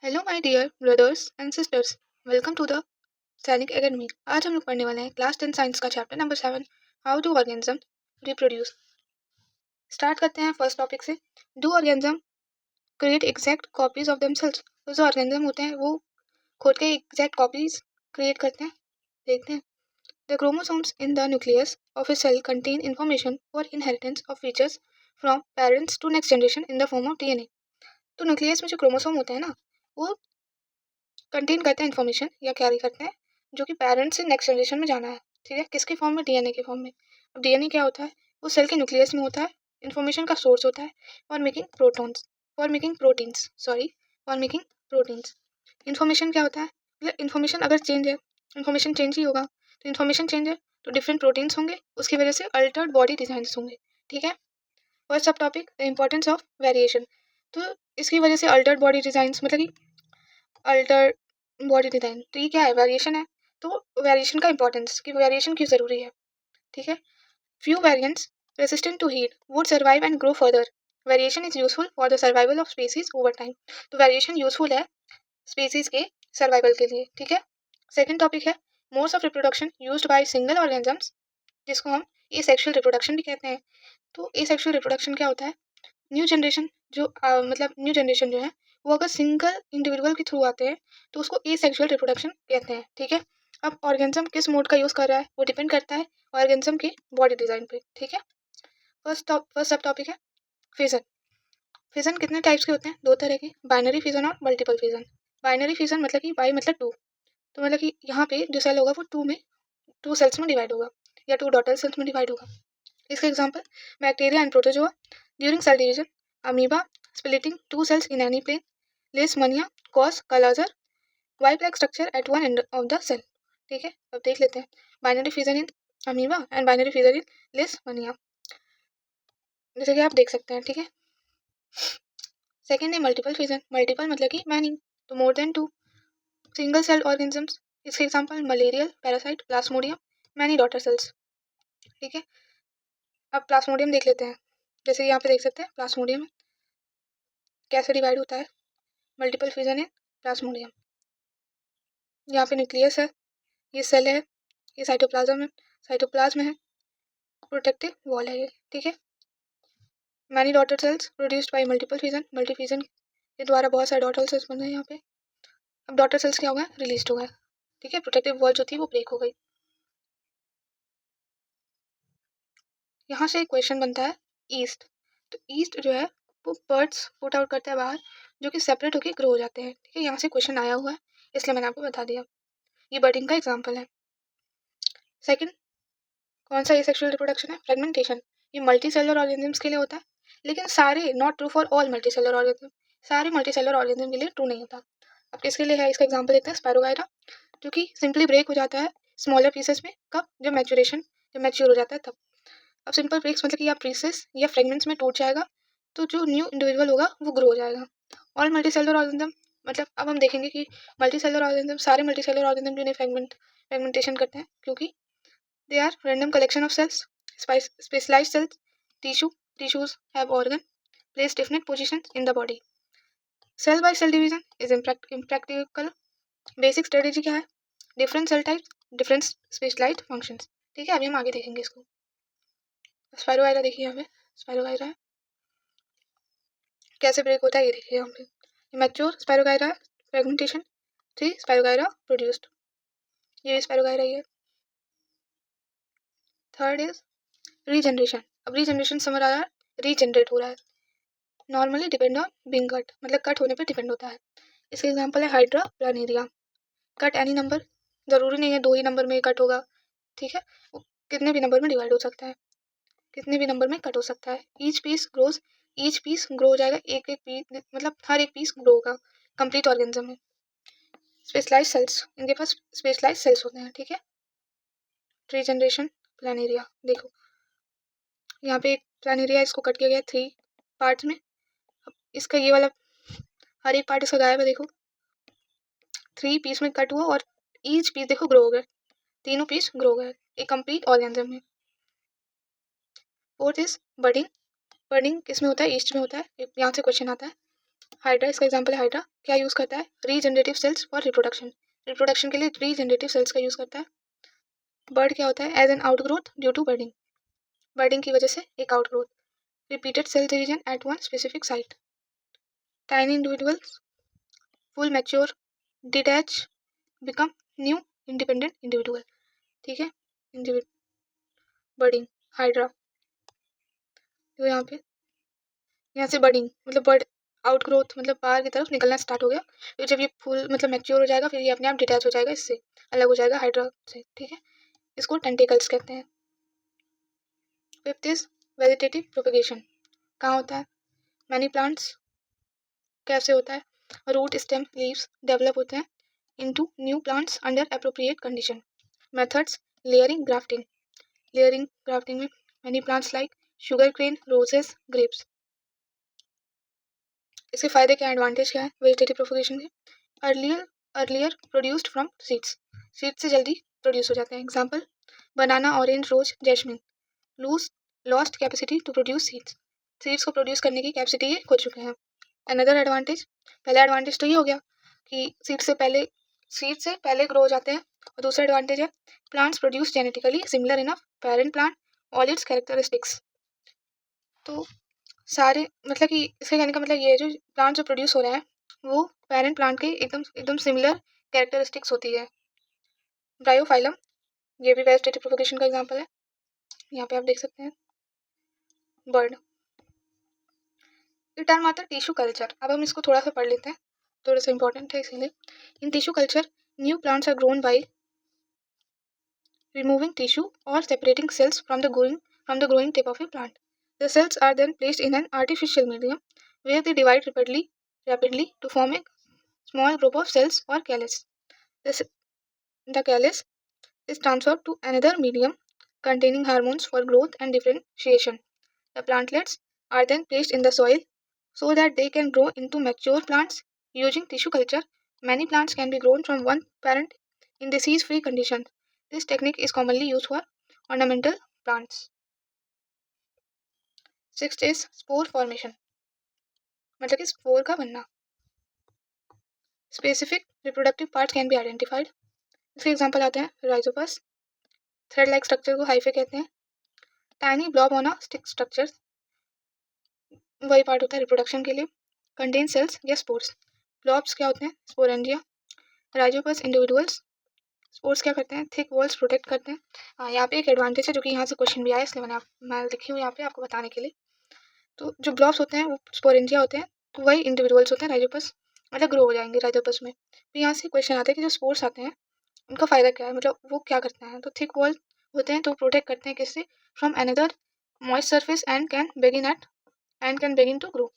Hello my dear brothers and sisters, welcome to the Sainik academy. आज हम लोग पढ़ने वाले हैं क्लास 10 साइंस का chapter number 7, how do organism reproduce. Start करते हैं फर्स्ट टॉपिक से। Do organism create exact copies of themselves. तो जो ऑर्गेनिज्म होते हैं वो खुद के एग्जैक्ट कॉपीज क्रिएट करते हैं। देखते हैं। The chromosomes in the nucleus of a cell contain information for inheritance of features from parents to next generation in the form of DNA. तो न्यूक्लियस में जो क्रोमोसोम होते हैं ना, वो कंटेन करते हैं इन्फॉर्मेशन या कैरी करते हैं जो कि पेरेंट्स से नेक्स्ट जनरेशन में जाना है। ठीक है, किसके फॉर्म में? डीएनए के फॉर्म में। अब डीएनए क्या होता है? वो सेल के न्यूक्लियस में होता है, इन्फॉर्मेशन का सोर्स होता है for making protons, for making proteins, sorry, for making proteins. Information क्या होता है? मतलब इन्फॉर्मेशन अगर चेंज है, इन्फॉर्मेशन चेंज ही होगा। तो इन्फॉर्मेशन चेंज है तो डिफरेंट प्रोटीन्स होंगे, उसकी वजह से अल्टर्ड बॉडी डिजाइंस होंगे। ठीक है। फर्स्ट सब topic, the importance of variation. तो इसकी वजह से अल्टर्ड बॉडी डिजाइंस मतलब कि अल्टर बॉडी डिजाइन, तो ये क्या है? वेरिएशन है। तो वेरिएशन का इंपॉर्टेंस, कि वेरिएशन क्यों जरूरी है। ठीक है। Few variants resistant to heat would survive and grow further. Variation is useful for the survival of species over time. तो वेरिएशन यूजफुल है स्पीसीज के सर्वाइवल के लिए। ठीक है। सेकेंड टॉपिक है modes of reproduction used by single organisms, जिसको हम एसेक्सुअल रिप्रोडक्शन भी कहते हैं। तो एसेक्सुअल रिप्रोडक्शन क्या होता है? न्यू जनरेशन जो मतलब न्यू जनरेशन जो है वो अगर सिंगल इंडिविजुअल के थ्रू आते हैं तो उसको एसेक्सुअल रिप्रोडक्शन कहते हैं। ठीक है। अब ऑर्गेनिज्म किस मोड का यूज़ कर रहा है वो डिपेंड करता है ऑर्गेनिज्म की बॉडी डिजाइन पे। ठीक है। फर्स्ट सब टॉपिक है फिजन। फिजन कितने टाइप्स के होते हैं? दो तरह के, बाइनरी फिजन और मल्टीपल फिजन। बाइनरी फिजन मतलब कि बाई मतलब टू, तो मतलब कि यहाँ पे जो सेल होगा वो टू सेल्स में डिवाइड होगा या टू डॉटर सेल्स में डिवाइड होगा। इसके example bacteria and protozoa during cell division, amoeba splitting two cells in any plane, leishmania cause colosal Y-like structure at one end of the cell। ठीक है। अब देख लेते हैं binary fission in amoeba and binary fission in लेishmania, जैसे कि आप देख सकते हैं। ठीक है। सेकेंड है मल्टीपल फिजन। मल्टीपल मतलब कि मैनी, तो more than two single cell organisms. इसके example malarial parasite plasmodium, many daughter cells. ठीक है। अब प्लाज्मोडियम देख लेते हैं। जैसे यहाँ पे देख सकते हैं प्लाज्मोडियम कैसे डिवाइड होता है। मल्टीपल फिजन है प्लाज्मोडियम। यहाँ पे न्यूक्लियस है, ये सेल है, ये साइटोप्लाज्म है, साइटोप्लाज्म है, प्रोटेक्टिव वॉल है ये। ठीक है। Many daughter sales produced by multiple fission. Multi fission के द्वारा बहुत सारे डॉटर सेल्स बन गए यहाँ पे। अब डॉटर सेल्स क्या हो गए? रिलीज हो गए। ठीक है। प्रोटेक्टिव वॉल जो थी वो ब्रेक हो गई। यहाँ से एक क्वेश्चन बनता है ईस्ट। तो ईस्ट जो है वो बर्ड्स पुट आउट करता है बाहर, जो कि सेपरेट होकर ग्रो हो जाते हैं। ठीक है। यहाँ से क्वेश्चन आया हुआ है इसलिए मैंने आपको बता दिया। ये बर्डिंग का एग्जाम्पल है। सेकेंड कौन सा एसेक्सुअल रिप्रोडक्शन है? फ्रेगमेंटेशन। ये मल्टी सेलुलर ऑर्गेनिजम्स के लिए होता है, लेकिन सारे, not true for all multi cellular organism, सारे मल्टी सेलुलर ऑर्गेनिज्म के लिए ट्रू नहीं होता। अब किसके लिए है? इसका एग्जांपल देते हैं स्पैरोगायरा, जो कि सिंपली ब्रेक हो जाता है स्मॉलर पीसेस में। कब? जब मैच्योर हो जाता है तब। अब सिंपल ब्रेक्स मतलब कि या पीसेस या फ्रेगमेंट्स में टूट जाएगा तो जो न्यू इंडिविजुअल होगा वो ग्रो हो जाएगा। ऑल मल्टी सेलुलर ऑर्गेनिज्म मतलब अब हम देखेंगे कि मल्टी सेलुलर ऑर्गेनिज्म, सारे मल्टी सेलुलर ऑर्गेनिज्म जो फ्रेगमेंटेशन करते हैं, क्योंकि they are random collection of cells, specialized cells, tissues have organ, place different positions in the body. Cell by cell division is impractical. Basic strategy क्या है? Different cell types, different specialized functions। ठीक है। अभी हम आगे देखेंगे इसको। Spirogyra देखिए यहाँ पे, स्पाइरोगायरा है कैसे ब्रेक होता है ये देखिए यहाँ पे। Mature spirogyra, fragmentation, 3 spirogyra produced, ये स्पाइरोगायरा ही है। Third is regeneration. अब रीजनरेशन समझ आ रहा है, रीजनरेट हो रहा है। Normally depend on being cut, मतलब कट होने पर डिपेंड होता है। इसका एग्जांपल है hydra planaria. Cut any number, जरूरी नहीं है 2 ही नंबर में कट होगा। ठीक है। वो कितने भी नंबर में डिवाइड हो सकता है, कितने भी नंबर में कट हो सकता है। ईच पीस ग्रो हो जाएगा, एक एक पीस मतलब हर एक पीस ग्रो होगा कंप्लीट ऑर्गेनिज्म में। स्पेशलाइज सेल्स, इनके पास स्पेशलाइज सेल्स होते हैं। ठीक है। रीजनरेशन प्लानेरिया देखो, यहाँ पे एक प्लानेरिया, इसको कट किया गया 3 पार्ट्स में। अब इसका ये वाला हर एक पार्ट इसका गायब है देखो, 3 पीस में कट हुआ और ईच पीस देखो ग्रो हो गए, तीनों पीस ग्रो हो गए एक कंप्लीट ऑर्गेनिज्म में। Fourth is budding. बर्डिंग किस में होता है? ईस्ट में होता है। यहाँ से क्वेश्चन आता है हाइड्रा, इसका एग्जाम्पल है हाइड्रा। क्या यूज़ करता है? Regenerative cells for reproduction. Reproduction के लिए रीजनरेटिव सेल्स का यूज़ करता है। बर्ड क्या होता है? As an outgrowth due to budding. Budding की वजह से एक outgrowth. Repeated cell division at one specific site. Tiny individuals full mature detach become new independent individual. ठीक है, बर्डिंग हाइड्रा। तो यहाँ से बर्डिंग मतलब बर्ड आउटग्रोथ मतलब बाहर की तरफ निकलना स्टार्ट हो गया। फिर जब ये फुल मतलब मैच्योर हो जाएगा फिर ये अपने आप डिटैच हो जाएगा, इससे अलग हो जाएगा हाइड्रा से। ठीक है, इसको टेंटिकल्स कहते हैं। Fifth is vegetative propagation. कहाँ होता है? मैनी प्लांट्स कैसे होता है? रूट स्टेम लीव्स डेवलप होते हैं into new plants under appropriate condition. Methods layering grafting. Layering grafting में many plants like sugar cane roses grapes. इसके फायदे क्या, एडवांटेज क्या है वेजिटेटिव प्रोपगेशन के? Earlier earlier produced from seeds. Seed से जल्दी प्रोड्यूस हो जाते हैं। Example banana orange rose jasmine. Lose lost capacity to produce seeds. Seeds को प्रोड्यूस करने की कैपेसिटी ये खो चुके हैं। अनदर एडवांटेज, पहला एडवांटेज तो ये हो गया कि सीड से पहले ग्रो हो जाते हैं। और दूसरा एडवांटेज है plants produce genetically similar enough parent plant all it's characteristics. तो सारे मतलब कि इसके कहने का मतलब ये है जो प्लांट जो प्रोड्यूस हो रहा है वो पेरेंट प्लांट के एकदम एकदम सिमिलर कैरेक्टरिस्टिक्स होती है। ब्रायोफाइलम, ये भी वेजिटेटिव प्रोपगेशन का एग्जांपल है। यहाँ पे आप देख सकते हैं बर्ड। ये टर्म आता है टिश्यू कल्चर। अब हम इसको थोड़ा सा पढ़ लेते हैं, थोड़ा सा इंपॉर्टेंट है इसीलिए। In tissue culture new plants are grown by removing tissue or separating cells from the growing tip of a plant. The cells are then placed in an artificial medium where they divide rapidly to form a small group of cells or callus. The callus is transferred to another medium containing hormones for growth and differentiation. The plantlets are then placed in the soil so that they can grow into mature plants using tissue culture. Many plants can be grown from one parent in disease-free conditions. This technique is commonly used for ornamental plants. Sixth is spore formation, मतलब कि spore का बनना. Specific reproductive parts can be identified. इसके example आते हैं Rhizopus, thread like structure को hyphae कहते हैं. Tiny blob on a stick structure, वही पार्ट होता है रिप्रोडक्शन के लिए. कंटेन सेल्स या स्पोर्स. ब्लॉब्स क्या होते हैं? स्पोरेंजिया. Rhizopus individuals. स्पोर्स क्या करते हैं? थिक वॉल्स प्रोटेक्ट करते हैं. यहाँ पे एक एडवांटेज है जो कि यहाँ से क्वेश्चन भी आया, इसलिए मैं लिखी हूँ यहाँ पे आपको बताने के लिए. तो जो ब्लॉब्स होते हैं वो स्पोरेंजिया होते हैं, तो वही इंडिविजुअल्स होते हैं राइजोपस, मतलब ग्रो हो जाएंगे राइजोपस में. तो यहाँ से क्वेश्चन आता है कि जो स्पोर्स आते हैं उनका फ़ायदा क्या है, मतलब वो क्या करते हैं? तो थिक वॉल होते हैं तो प्रोटेक्ट करते हैं किससे? From another moist surface and can begin to grow.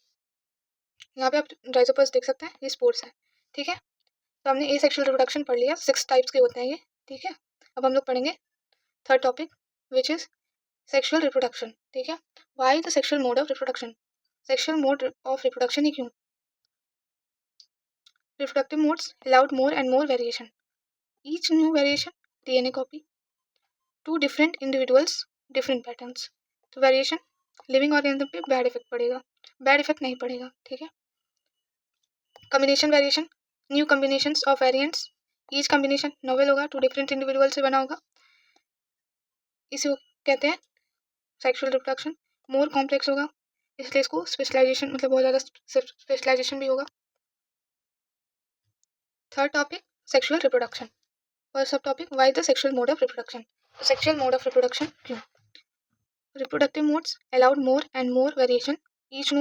यहाँ पे आप राइजोपस देख सकते हैं, ये स्पोर्स है. ठीक है, तो हमने ए सेक्शुअल रिप्रोडक्शन पढ़ लिया. 6 टाइप्स के होते हैं ये. ठीक है, अब हम लोग पढ़ेंगे third topic which is sexual reproduction. ठीक है, why the sexual mode of reproduction. Sexual mode of reproduction ही क्यों? Reproductive modes allowed more and more variation. Each new variation DNA copy. Two different individuals different patterns. तो variation living organism पे bad effect पड़ेगा, bad effect नहीं पड़ेगा. ठीक है, combination variation, new combinations of variants. Each combination novel होगा, two different individual से बना होगा, इसी को कहते हैं सेक्सुअल रिप्रोडक्शन. मोर कॉम्प्लेक्स होगा, इसलिए इसको स्पेशलाइजेशन मतलब बहुत ज़्यादा स्पेशलाइजेशन भी होगा. Third topic sexual reproduction. First subtopic why the sexual mode of reproduction. Sexual mode of reproduction क्यों? Reproductive modes allowed more and more variation. Each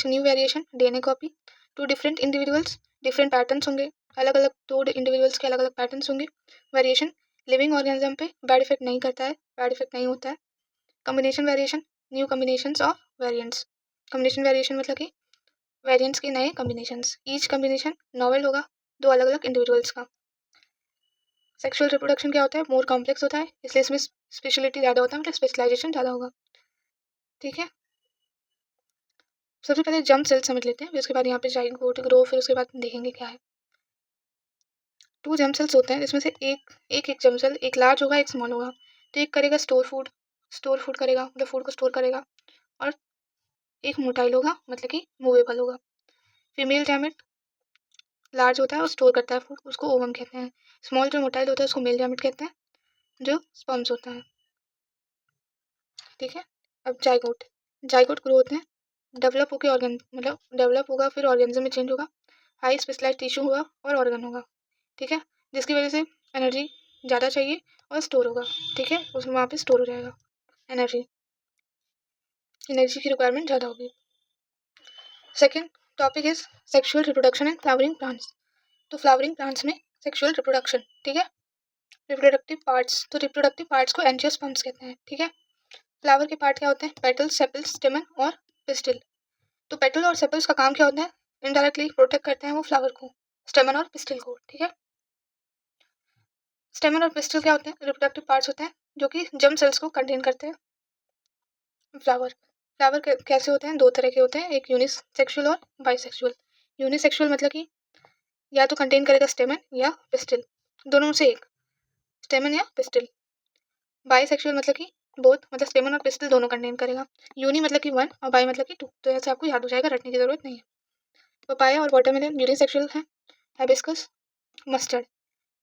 new variation DNA copy. Two different individuals different patterns होंगे, अलग अलग दो individuals के अलग अलग patterns होंगे. Variation living organism पे बैड इफेक्ट नहीं करता है, बैड इफेक्ट नहीं होता है. Combination variation, new combinations of variants. Combination variation मतलब कि वेरिएंट्स के नए कम्बिनेशंस. ईच कम्बिनेशन नॉवेल होगा, दो अलग अलग इंडिविजुअल्स का. सेक्सुअल रिप्रोडक्शन क्या होता है? मोर कॉम्प्लेक्स होता है, इसलिए इसमें स्पेशलिटी ज़्यादा होता है, मतलब स्पेशलाइजेशन ज़्यादा होगा. ठीक है, सबसे पहले जंप सेल समझ लेते हैं, फिर उसके बाद यहाँ पे जाइगोट ग्रो, फिर उसके बाद देखेंगे क्या है. 2 जर्म सेल्स होते हैं जिसमें से एक जर्म सेल एक लार्ज होगा एक स्मॉल होगा. तो एक करेगा स्टोर फूड करेगा, मतलब फूड को स्टोर करेगा. और एक मोटाइल होगा, मतलब कि मूवेबल होगा. फीमेल गैमेट लार्ज होता है और स्टोर करता है फूड, उसको ओवम कहते हैं। स्मॉल जो मोटाइल होता है उसको मेल गैमेट कहते हैं, जो स्पर्म्स होता है। ठीक है। अब जाइगोट, जाइगोट ग्रो होते हैं, डेवलप होकर ऑर्गन मतलब डेवलप होगा, फिर ऑर्गेनिज्म में चेंज होगा, हाई स्पेशलाइज टिश्यू होगा और ऑर्गन होगा। ठीक है, जिसकी वजह से एनर्जी ज़्यादा चाहिए और स्टोर होगा। ठीक है, उसमें वहाँ पे स्टोर हो जाएगा एनर्जी, एनर्जी की रिक्वायरमेंट ज़्यादा होगी। Second topic is sexual reproduction and flowering plants. तो फ्लावरिंग प्लांट्स में सेक्सुअल रिप्रोडक्शन, ठीक है, रिप्रोडक्टिव पार्ट्स, तो रिप्रोडक्टिव पार्ट्स को एंजियोस्पर्म्स कहते हैं। ठीक है, फ्लावर के पार्ट क्या होते हैं, पेटल, सेपल्स, स्टेमन और पिस्टिल। तो पेटल और सेपल्स का काम क्या होता है, इनडायरेक्टली प्रोटेक्ट करते हैं वो फ्लावर को, स्टेमन और पिस्टिल को। ठीक है, स्टेमन और पिस्टिल क्या होते हैं, रिप्रोडक्टिव पार्ट्स होते हैं जो कि जर्म सेल्स को कंटेन करते हैं। फ्लावर, फ्लावर कैसे होते हैं, दो तरह के होते हैं, एक यूनिसेक्सुअल और बाइसेक्सुअल। यूनिसेक्सुअल मतलब कि या तो कंटेन करेगा स्टेमन या पिस्टिल, दोनों में से एक, स्टेमन या पिस्टिल। बाइसेक्सुअल मतलब कि बोथ, मतलब स्टेमन और पिस्टिल दोनों कंटेन करेगा। यूनि मतलब कि वन और बाई मतलब कि टू, तो ऐसे आपको याद हो जाएगा, रटने की जरूरत नहीं है। पपाया और वाटरमेलन यूनिसेक्सुअल है, हिबिस्कस, मस्टर्ड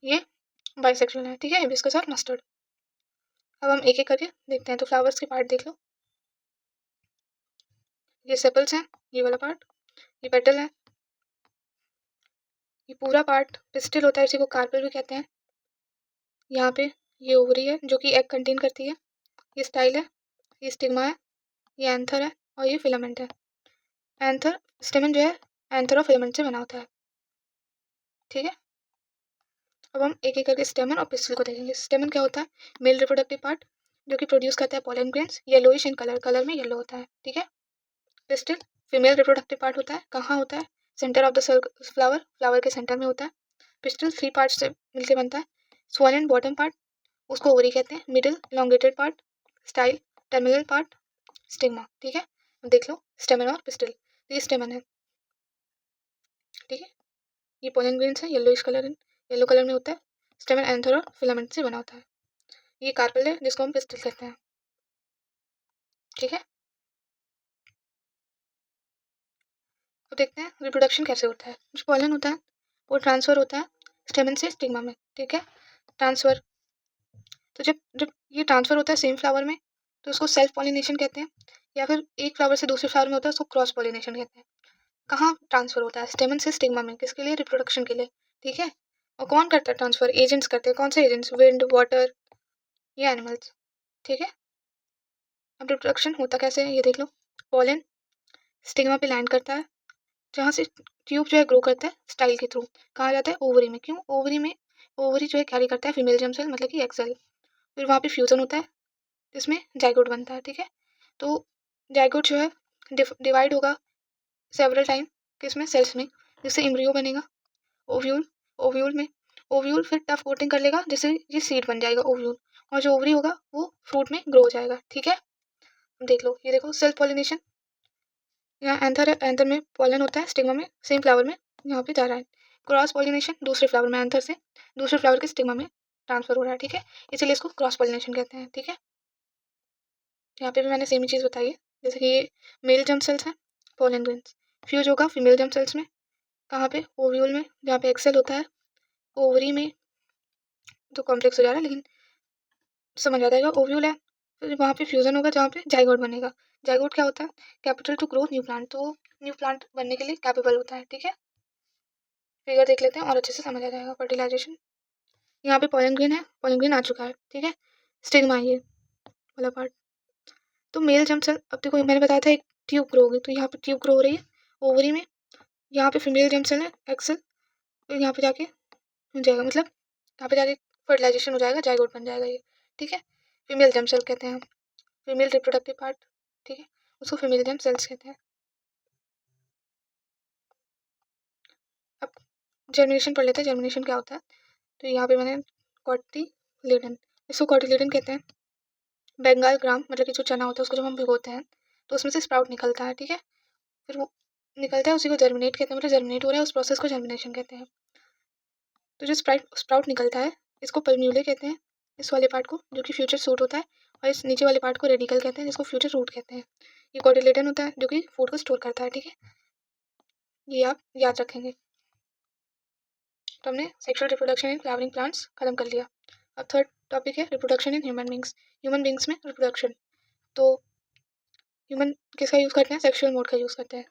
ये बाइसेक्सुअल है। ठीक है, हिबिस्कस और मस्टर्ड। अब हम एक एक करके देखते हैं, तो फ्लावर्स के पार्ट देख लो, ये सेपल्स हैं, ये वाला पार्ट, ये पेटल है, ये पूरा पार्ट पिस्टिल होता है, इसी को कार्पेल भी कहते हैं। यहाँ पे ये ओवरी है जो कि एग कंटेन करती है, ये स्टाइल है, ये स्टिग्मा है, ये एंथर है और ये फिलामेंट है। एंथर स्टेमन जो है एंथर और फिलामेंट से बना होता है। ठीक है, अब हम एक एक करके स्टेमन और पिस्टिल को देखेंगे। स्टेमन क्या होता है, मेल रिप्रोडक्टिव पार्ट जो कि प्रोड्यूस करता है pollen grains, yellowish in colour, colour में येलो होता है। ठीक है, पिस्टिल फीमेल रिप्रोडक्टिव पार्ट होता है, कहाँ होता है, centre of the flower, flower के सेंटर में होता है। पिस्टिल थ्री पार्ट से मिलकर बनता है, स्वॉलन बॉटम पार्ट उसको ओवरी कहते हैं, middle elongated part, style, terminal part, stigma. ठीक है, अब देख लो स्टेमन और पिस्टिल, ये स्टेमन है। ठीक है, ये पोलन ग्रेन्स है, येलोइश कलर, येलो कलर में होता है, स्टेमन एंथर और फिलामेंट से बना होता है। ये कार्पेल है जिसको हम पिस्टिल कहते हैं। ठीक है, तो देखते हैं रिप्रोडक्शन कैसे होता है। जो पोलन होता है वो ट्रांसफर होता है स्टेमन से स्टिग्मा में। ठीक है, ट्रांसफर, तो जब जब ये ट्रांसफर होता है सेम फ्लावर में तो उसको सेल्फ पॉलिनेशन कहते हैं, या फिर एक फ्लावर से दूसरे फ्लावर में होता है उसको क्रॉस पॉलिनेशन कहते हैं। कहाँ ट्रांसफर होता है, स्टेमन से स्टिग्मा में, किसके लिए, रिप्रोडक्शन के लिए। ठीक है, और कौन करता है ट्रांसफर, एजेंट्स करते हैं, कौन से एजेंट्स, विंड, वाटर, ये एनिमल्स। ठीक है, अब रिप्रोडक्शन होता कैसे है ये देख लो। पॉलन स्टिग्मा पे लैंड करता है, जहाँ से ट्यूब जो है ग्रो करता है स्टाइल के थ्रू, कहाँ जाता है, ओवरी में। क्यों ओवरी में, ओवरी जो है कैरी करता है फीमेल जर्म सेल मतलब कि एक्सेल, फिर वहाँ पे फ्यूजन होता है जिसमें जाइगोट बनता है। ठीक है, तो जाइगोट जो है डिवाइड होगा सेवरल टाइम किसमें, सेल्स में, जिससे एम्ब्रियो बनेगा, ओव्यूल, ओव्यूल में, ओव्यूल फिर टफ कोटिंग कर लेगा जिससे ये सीड बन जाएगा ओव्यूल, और जो ओवरी होगा वो फ्रूट में ग्रो हो जाएगा। ठीक है, देख लो, ये देखो सेल्फ पॉलिनेशन, यहाँ एंथर है, एंथर में पॉलन होता है, स्टिग्मा में सेम फ्लावर में यहाँ पे जा रहा है। क्रॉस पॉलिनेशन दूसरे फ्लावर में, एंथर से दूसरे फ्लावर के स्टिग्मा में ट्रांसफर हो रहा है। ठीक है, इसलिए इसको क्रॉस पॉलिनेशन कहते हैं। ठीक है, यहाँ पे भी मैंने सेम ही चीज़ बताई है, जैसे कि ये मेल जर्म सेल्स हैं, पोलन ग्रेन्स, फ्यूज होगा फीमेल जर्म सेल्स में, कहाँ पे, ओव्यूल में, जहाँ पे एक्सेल होता है, ओवरी में, तो कॉम्प्लेक्स हो जा रहा है लेकिन समझ आ जाएगा, ओव्यूल है, फिर वहाँ पे फ्यूजन होगा जहाँ पे जाइगोट बनेगा। जाइगोट क्या होता है, capital to grow new plant, तो न्यू प्लांट बनने के लिए कैपेबल होता है। ठीक है, फिगर देख लेते हैं और अच्छे से समझ आ जाएगा। फर्टिलाइजेशन, यहाँ पे पोलन ग्रेन है, पोलन ग्रेन आ चुका है। ठीक है, स्टिग्मा ये वाला पार्ट, तो मेल जर्म सेल, अब देखो मैंने बताया था एक ट्यूब ग्रो होगी, तो यहाँ पे ट्यूब ग्रो हो रही है ओवरी में, यहाँ पे फीमेल जर्म सेल है एक्सेल, तो यहाँ पे जाके हो जाएगा, मतलब यहाँ पे जाके फर्टिलाइजेशन हो जाएगा, जाइगोट बन जाएगा ये। ठीक है, फीमेल जर्म सेल कहते हैं, फीमेल रिप्रोडक्टिव पार्ट। ठीक है, उसको फीमेल जर्म सेल्स कहते हैं। अब जर्मिनेशन पढ़ लेते हैं, जर्मिनेशन क्या होता है। तो यहाँ पे मैंने कॉटिलिडन, इसको कॉटिलिडन कहते हैं। बंगाल ग्राम मतलब कि जो चना होता है उसको जब हम भिगोते हैं तो उसमें से स्प्राउट निकलता है। ठीक है, फिर वो निकलता है उसी को जर्मिनेट कहते हैं, मतलब जर्मिनेट हो रहा है उस प्रोसेस को जर्मिनेशन कहते हैं। तो जो स्प्राउट निकलता है इसको पल्म्यूले कहते हैं, इस वाले पार्ट को जो कि फ्यूचर सूट होता है, और इस नीचे वाले पार्ट को रेडिकल कहते हैं जिसको फ्यूचर रूट कहते हैं। ये कॉटिलेडन होता है जो कि फूड को स्टोर करता है। ठीक है, ये आप याद रखेंगे। तो हमने sexual reproduction in flowering plants खत्म कर लिया। अब थर्ड टॉपिक है reproduction in human beings. Human beings में रिप्रोडक्शन, तो ह्यूमन किसका यूज़ करते हैं, सेक्सुअल मोड का यूज़ करते हैं।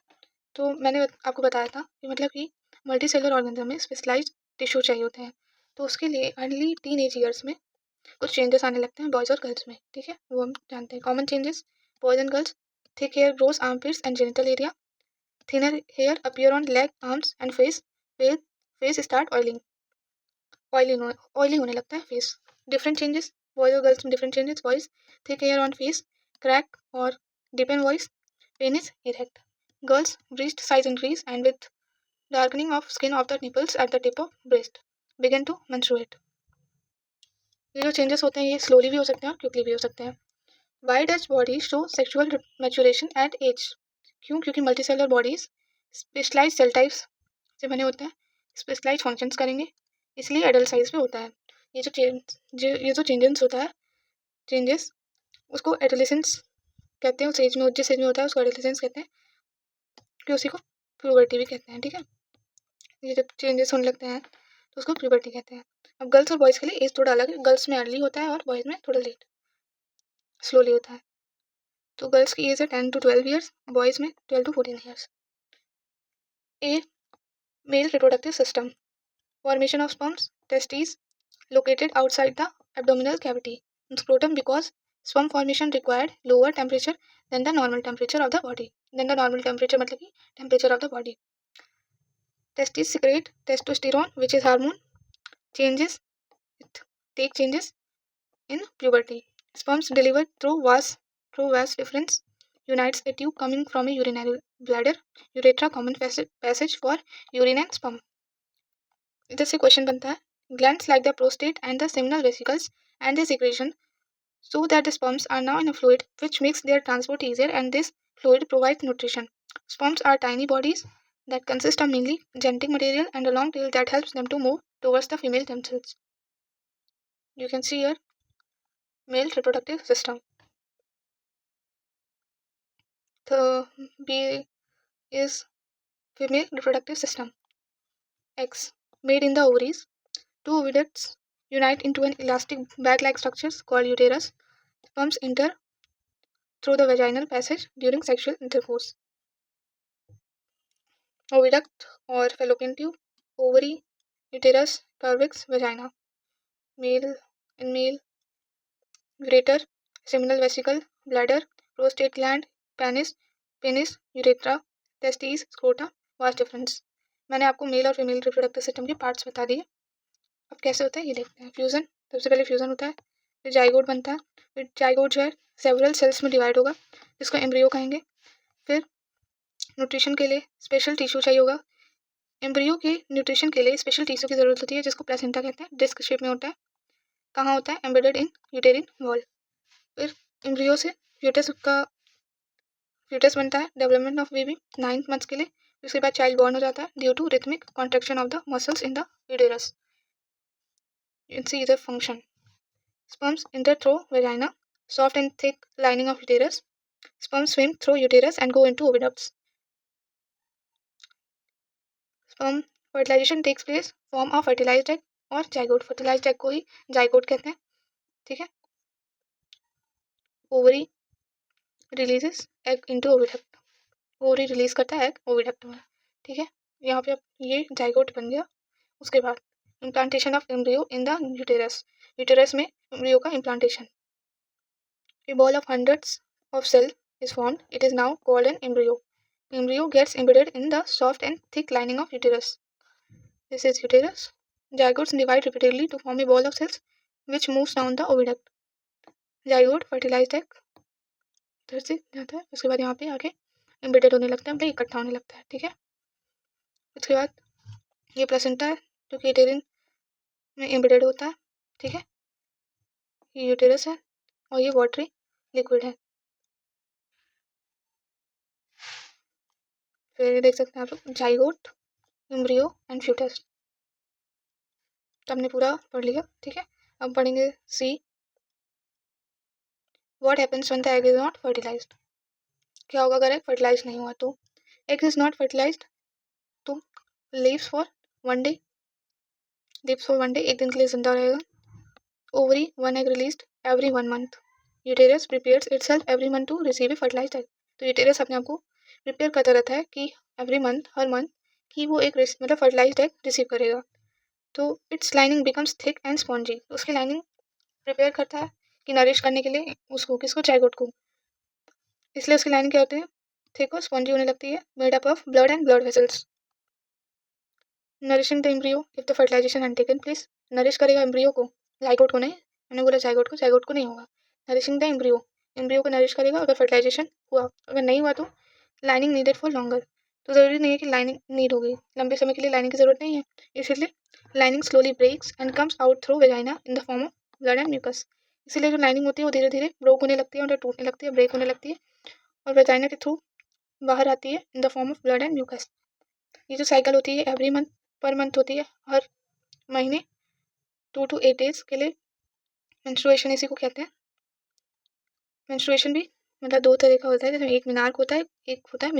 तो मैंने आपको बताया था कि मतलब कि मल्टी सेलुलर ऑर्गेनिज्म में स्पेशलाइज्ड टिश्यू चाहिए होते हैं, तो उसके लिए अर्ली टीन एज ईयर्स में कुछ चेंजेस आने लगते हैं बॉयज़ और गर्ल्स में, ठीक है, वो हम जानते हैं। Common changes, boys and girls, thick hair grows armpits and genital area, thinner hair appear on leg, arms and face, face start oily होने लगता है फेस। डिफरेंट चेंजेस, बॉयज़ और गर्ल्स में different changes. Boys, thick hair on face, crack और deepen voice, penis erect. Girls, breast size increase and with darkening of skin of the nipples at the tip of breast. Begin to menstruate. ये जो changes होते हैं ये slowly भी हो सकते हैं और क्विकली भी हो सकते हैं। Why does body show sexual maturation at age? क्यों? क्योंकि multicellular bodies specialize cell types से बने होते हैं, स्पेशलाइज फंक्शंस करेंगे, इसलिए एडल्ट साइज पे होता है। ये जो चेंजेस होता है, चेंजेस, उसको एडोलेसेंस कहते हैं। उस एज में, जिस एज में होता है उसको एडोलेसेंस कहते हैं, कि उसी को प्यूबर्टी भी कहते हैं, ठीक है। ये जब चेंजेस होने लगते हैं तो उसको प्यूबर्टी कहते हैं। अब गर्ल्स और बॉयज़ के लिए एज थोड़ा अलग है, गर्ल्स में अर्ली होता है और बॉयज़ में थोड़ा लेट, स्लोली होता है। तो गर्ल्स की एज है 10 to 12 ईयर्स, बॉयज़ में 12 to 14 years. A male reproductive system, formation of sperms, testis located outside the abdominal cavity, scrotum, because sperm formation required lower temperature than the normal temperature of the body. Than the normal temperature मतलब कि temperature of the body. Testes secrete testosterone, which is hormone. Changes, it take changes in puberty. Sperms delivered through vas deferens unites a tube coming from a urinary bladder, urethra, common passage for urine and sperm. इधर से question बनता है, glands like the prostate and the seminal vesicles and their secretion, so that the sperms are now in a fluid which makes their transport easier, and this fluid provides nutrition. Sperms are tiny bodies that consist of mainly genetic material and a long tail that helps them to move towards the female themselves. You can see here male reproductive system. The B is female reproductive system. Eggs made in the ovaries. Two oviducts unite into an elastic bag-like structure called uterus. Sperms enter through the vaginal passage during sexual intercourse. Oviduct or fallopian tube, ovary, uterus, cervix, vagina. Male in male, ureter, seminal vesicle, bladder, prostate gland, penis, urethra, testes, scrota, vas deferens. मैंने आपको mail और female reproductive system के parts बता दिए। अब कैसे होता है ये देखते हैं। फ्यूजन, सबसे पहले फ्यूजन होता है, फिर जाइगोट बनता है, फिर जाइगोट जो है सेवरल सेल्स में डिवाइड होगा जिसको एम्ब्रियो कहेंगे। फिर न्यूट्रिशन के लिए स्पेशल टिश्यू चाहिए होगा। एम्ब्रियो के न्यूट्रिशन के लिए स्पेशल टिश्यू की जरूरत होती है जिसको प्लेसेंटा कहते हैं, डिस्क शेप में होता है। कहाँ होता है? Embedded in यूटेरिन wall. फिर एम्ब्रियो से फ्यूटस बनता है, डेवलपमेंट ऑफ बेबी 9 मंथ्स के लिए। उसके बाद चाइल्ड बॉर्न हो जाता है due to rhythmic contraction of the muscles in the uterus. See the function, sperms enter through vagina, soft and thick lining of uterus. Sperms swim through uterus and go into oviducts. Sperm fertilization takes place, form of fertilized egg और zygote. Fertilised egg को ही zygote कहते हैं, ठीक है। Ovary releases egg into oviduct, ovary release करता है egg oviduct में, ठीक है। यहाँ पे अब ये जाइगोट बन गया। उसके बाद implantation of embryo in the uterus, uterus में एम्ब्रियो का implantation. A ball of hundreds of cells is formed. It is now called an embryo. Embryo gets embedded in the soft and thick lining of uterus. This is uterus. Zygotes divide repeatedly to form a ball of cells which moves down the oviduct. Zygote fertilized egg इधर से जाता है, उसके बाद यहाँ पे आके embedded होने लगता है, मतलब इकट्ठा होने लगता है, ठीक है। उसके बाद ये प्लेसेंटा है जो कि यूटेरिन में एम्बेडेड होता है, ठीक है। ये यूटेरस है और ये वाटरी लिक्विड है। फिर देख सकते हैं आप लोग जाइगोट, एम्ब्रियो एंड फ्यूटस। तो हमने पूरा पढ़ लिया, ठीक है। अब पढ़ेंगे C, what happens when the egg is not fertilized. क्या होगा अगर एग फर्टिलाइज नहीं हुआ तो? एग इज नॉट फर्टिलाइज्ड तो लिव्स फॉर 1 डे, एक दिन के लिए जिंदा रहेगा। Ovary 1 egg released every 1 month. Uterus prepares itself every month to receive a fertilized egg. तो यूटेरस अपने आप को प्रिपेयर करता रहता है कि एवरी मंथ, हर मंथ, कि वो एक मतलब फर्टिलाइज्ड एग रिसीव करेगा। तो it's lining becomes thick and spongy. उसकी लाइनिंग प्रिपेयर करता है कि नरिश करने के लिए उसको, किसको, जाइगोट को। इसलिए उसकी लाइनिंग क्या होती है, थिक और स्पॉन्जी होने लगती है, made up of blood and blood vessels. Nourishing the embryo if the fertilization had taken place. Nourish करेगा एम्ब्रियो को, जाइगोट को नहीं, मैंने बोला जाइगोट को नहीं होगा। नरिशिंग द एम्ब्रियो, एम्ब्रियो को नरिश करेगा अगर फर्टिलाइजेशन हुआ। अगर नहीं हुआ तो लाइनिंग नीडेड फॉर लॉन्गर। तो ज़रूरी नहीं है कि लाइनिंग नीड होगी, लंबे समय के लिए लाइनिंग की ज़रूरत नहीं है। इसलिए lining slowly breaks and comes out through vagina in the form of blood and mucus. इसीलिए जो लाइनिंग होती है वो धीरे धीरे ब्रोक होने लगती है, और टूटने लगती है, ब्रेक होने लगती है, और वेजाइना के थ्रू बाहर आती है in the form of blood and mucus. ये जो साइकिल होती है एवरी मंथ, पर मंथ होती है, हर महीने 2 to 8 days के लिए मेंस्ट्रुएशन इसी को कहते हैं। मेंस्ट्रुएशन भी मतलब 2 तरह का होता है, जैसे एक मिनार्क होता है, एक होता है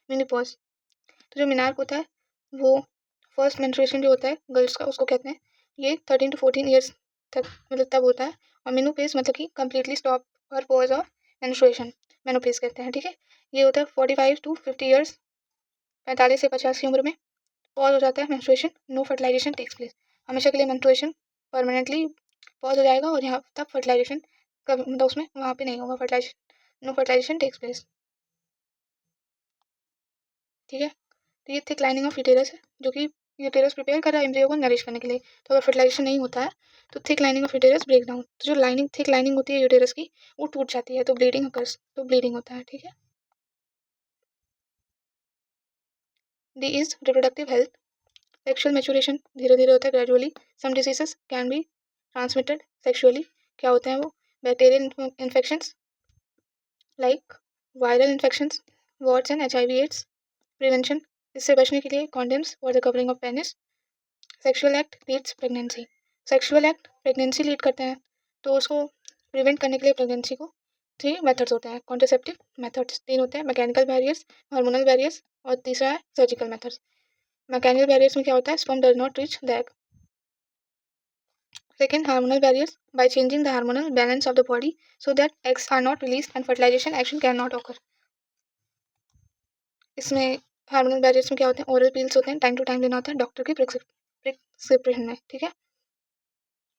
मिनोपॉज। तो जो मिनार्क होता है वो फर्स्ट मेंस्ट्रुएशन जो होता है गर्ल्स का, उसको कहते हैं, ये 13 to 14 ईयर्स तक मतलब तब होता है। और मेनोपेज मतलब कि कम्प्लीटली स्टॉप और पॉज ऑफ मेंस्ट्रुएशन, मेनोपेज कहते हैं, ठीक है। ये होता है 45 to 50 ईयर्स, 45 से 50 की उम्र में पॉज हो जाता है menstruation, no fertilization takes place. हमेशा के लिए मेंस्ट्रुएशन परमानेंटली पॉज हो जाएगा, और यहाँ तब फर्टिलाइजेशन कभी मतलब उसमें वहाँ पे नहीं होगा fertilization, no fertilization takes place, ठीक है। तो ये थिक लाइनिंग ऑफ यूटेरस है, जो कि यूटेरस प्रिपेयर कर रहा है एम्ब्रियो को नरिश करने के लिए। तो अगर फर्टिलाइजेशन नहीं होता है तो thick lining of uterus break down. तो जो लाइनिंग, थिक लाइनिंग होती है यूटेरस की, वो टूट जाती है, तो ब्लीडिंग अकर्स, तो ब्लीडिंग होता है, ठीक है। D is reproductive health. Sexual maturation धीरे धीरे होता है, gradually. Some diseases can be transmitted sexually. क्या होते हैं वो, bacterial infections like viral infections, warts and HIV AIDS. Prevention, इससे बचने के लिए condoms for the covering of penis. Sexual act leads pregnancy, sexual act pregnancy lead करते हैं, तो उसको प्रिवेंट करने के लिए प्रेगनेंसी को 3 मेथड्स होते हैं, कॉन्ट्रासेप्टिव मेथड्स 3 होते हैं, मैकेनिकल बैरियर्स, हार्मोनल बैरियर्स, और तीसरा है सर्जिकल मेथड्स। मैकेनिकल बैरियर्स में क्या होता है, sperm does not reach the egg. Second, hormonal barriers, by changing the hormonal balance of the body so that eggs are not release and fertilization action can not occur. इसमें hormonal barriers में क्या होते हैं, oral pills होते हैं, time to time लेना होता है डॉक्टर की प्रिस्क्रिप्शन में, ठीक है।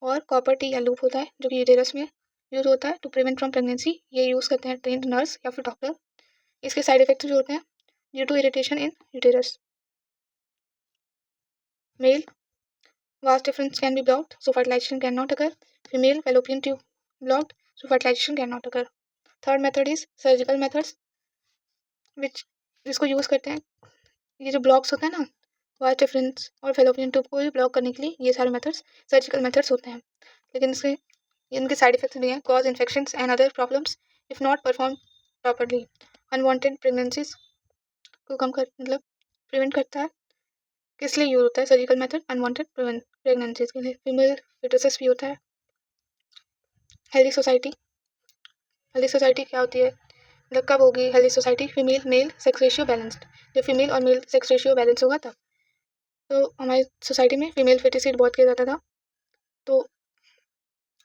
और कॉपर टी या लूप होता है, जो कि यूटेरस में यूज होता है टू प्रिवेंट फ्रॉम प्रेगनेंसी। ये यूज़ करते हैं ट्रेंड नर्स या फिर डॉक्टर। इसके साइड इफेक्ट्स जो होते हैं, due to irritation in uterus, male vast difference can be blocked, so fertilization cannot occur. Female fallopian tube blocked, so fertilization cannot occur. Third method is surgical methods, which जिसको use करते हैं, ये जो blocks होते हैं ना, vast difference और fallopian tube को भी ब्लॉक करने के लिए ये सारे मेथड्स सर्जिकल मेथड्स होते हैं। लेकिन इसके इनके साइड इफेक्ट्स भी हैं, cause infections and other problems if not perform properly. Unwanted pregnancies को कम कर मतलब प्रिवेंट करता है। किस लिए यूज होता है सर्जिकल मेथड, अनवांटेड प्रेगनेंसीज के लिए। फीमेल फिटोसिस भी होता है। हेल्दी सोसाइटी क्या होती है, मतलब कब होगी healthy society, female male sex ratio balanced. जब फीमेल और मेल सेक्स रेशियो बैलेंस होगा तब। तो हमारी सोसाइटी में फीमेल फेटिसाइड बहुत किया जाता था, तो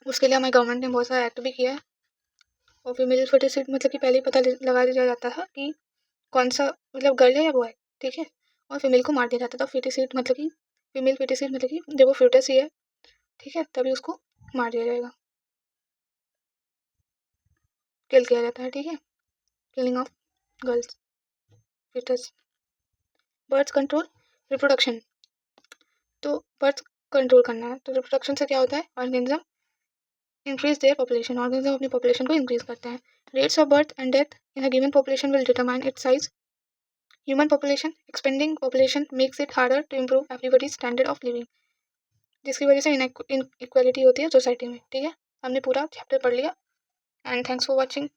उसके लिए हमारी गवर्नमेंट ने बहुत सारा एक्ट भी किया है। और फीमेल फेटिसाइड मतलब कि पहले ही पता लगा दिया जाता था कि कौन सा मतलब गर्ल है या बॉय, ठीक है। और फीमेल को मार दिया जाता था। फेटिसाइड मतलब कि फीमेल फेटिसाइड मतलब कि जब वो फ्यूटस ही है, ठीक है, तभी उसको मार दिया जाएगा, किल किया जाता है, ठीक है। Killing of girls foetus. Birth control, reproduction, तो बर्थ कंट्रोल करना है, तो रिप्रोडक्शन से क्या होता है, organism increase their population, organism अपनी पॉपुलेशन को इंक्रीज करते हैं। Rates of birth and death in a given population will determine its size. Human population, expanding population makes it harder to improve everybody's standard of living, जिसकी वजह से inequality होती है society में, ठीक है। हमने पूरा चैप्टर पढ़ लिया, एंड थैंक्स फॉर वॉचिंग।